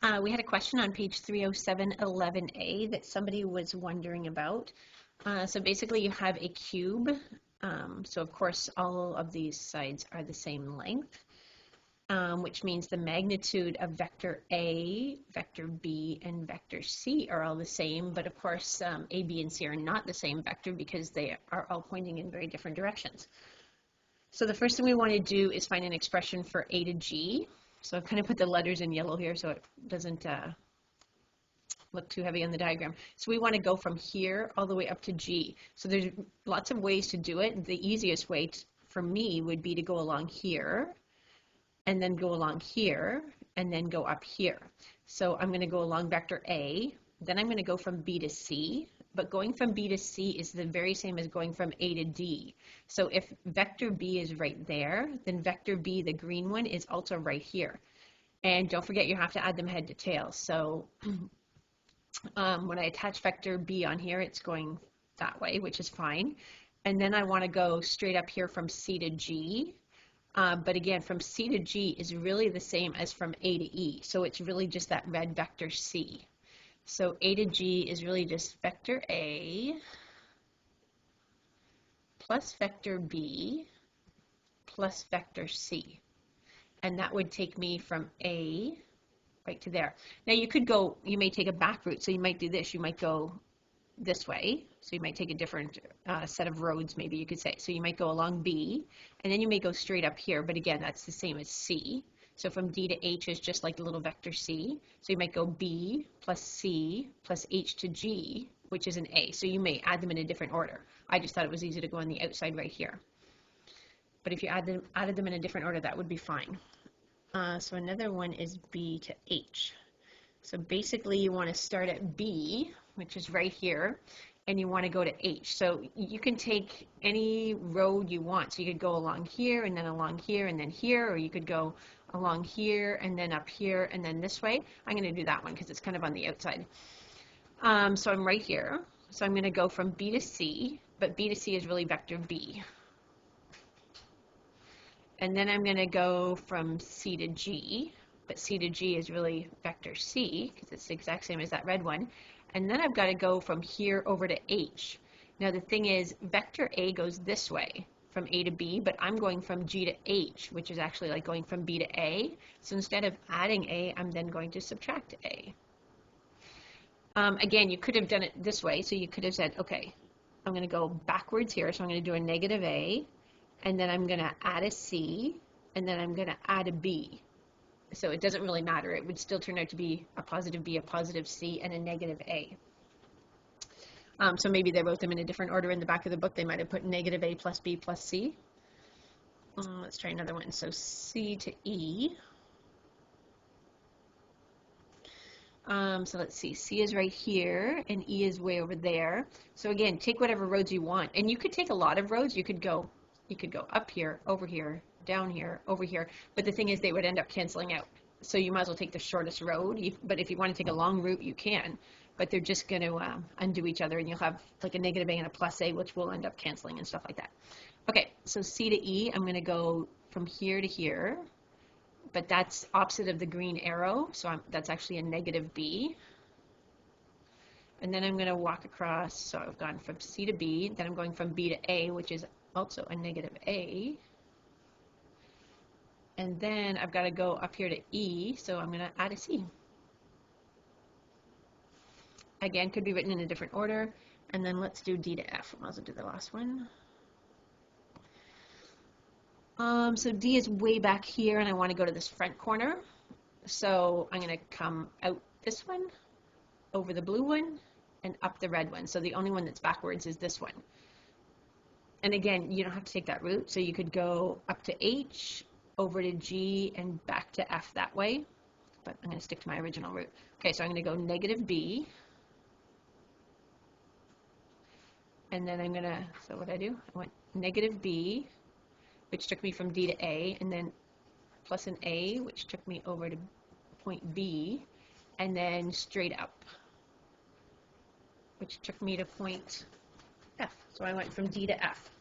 We had a question on page 30711A that somebody was wondering about. So basically you have a cube. So of course all of these sides are the same length, which means the magnitude of vector A, vector B, and vector C are all the same. But of course A, B, and C are not the same vector because they are all pointing in very different directions. So the first thing we want to do is find an expression for A to G. So I've kind of put the letters in yellow here so it doesn't look too heavy on the diagram. So we want to go from here all the way up to G. So there's lots of ways to do it. The easiest way for me would be to go along here and then go along here and then go up here. So I'm going to go along vector A, then I'm going to go from B to C, but going from B to C is the very same as going from A to D. So if vector B is right there, then vector B, the green one, is also right here. And don't forget you have to add them head to tail. So when I attach vector B on here, it's going that way, which is fine. And then I want to go straight up here from C to G. But again, from C to G is really the same as from A to E. So it's really just that red vector C. So A to G is really just vector A plus vector B plus vector C. And that would take me from A right to there. Now you could go, you may take a back route. So you might do this. You might go this way. So you might take a different set of roads, maybe you could say. So you might go along B, and then you may go straight up here. But again, that's the same as C. So from D to H is just like the little vector C. So you might go B plus C plus H to G, which is an A. So you may add them in a different order. I just thought it was easy to go on the outside right here. But if you added them in a different order, that would be fine. So another one is B to H. So basically you want to start at B, which is right here, and you want to go to H. So you can take any road you want. So you could go along here and then along here and then here, or you could go along here and then up here and then this way. I'm going to do that one because it's kind of on the outside. So I'm right here. So I'm going to go from B to C, but B to C is really vector B. And then I'm going to go from C to G, but C to G is really vector C because it's the exact same as that red one. And then I've got to go from here over to H. Now the thing is, vector A goes this way from A to B, but I'm going from G to H, which is actually like going from B to A. So instead of adding A, I'm then going to subtract A. Again, you could have done it this way. So you could have said, okay, I'm going to go backwards here. So I'm going to do a negative A, and then I'm going to add a C, and then I'm going to add a B. So it doesn't really matter. It would still turn out to be a positive B, a positive C, and a negative A. So maybe they wrote them in a different order in the back of the book. They might have put negative A plus B plus C. Let's try another one. So C to E. So let's see, C is right here and E is way over there. So again, take whatever roads you want. And you could take a lot of roads. You could go up here, over here, down here, over here. But the thing is they would end up canceling out. So you might as well take the shortest road. But if you want to take a long route, you can. But they're just going to undo each other, and you'll have like a negative A and a plus A, which will end up canceling and stuff like that. Okay, so C to E, I'm going to go from here to here. But that's opposite of the green arrow, so that's actually a negative B. And then I'm going to walk across, so I've gone from C to B, then I'm going from B to A, which is also a negative A. And then I've got to go up here to E, so I'm going to add a C. Again, could be written in a different order. And then let's do D to F. I'll also do the last one. So D is way back here, and I want to go to this front corner. So I'm going to come out this one, over the blue one, and up the red one. So the only one that's backwards is this one. And again, you don't have to take that route. So you could go up to H, over to G, and back to F that way. But I'm going to stick to my original route. Okay, so I'm going to go negative B. And then I'm going to, so what did I do? I went negative B, which took me from D to A, and then plus an A, which took me over to point B, and then straight up, which took me to point F. So I went from D to F.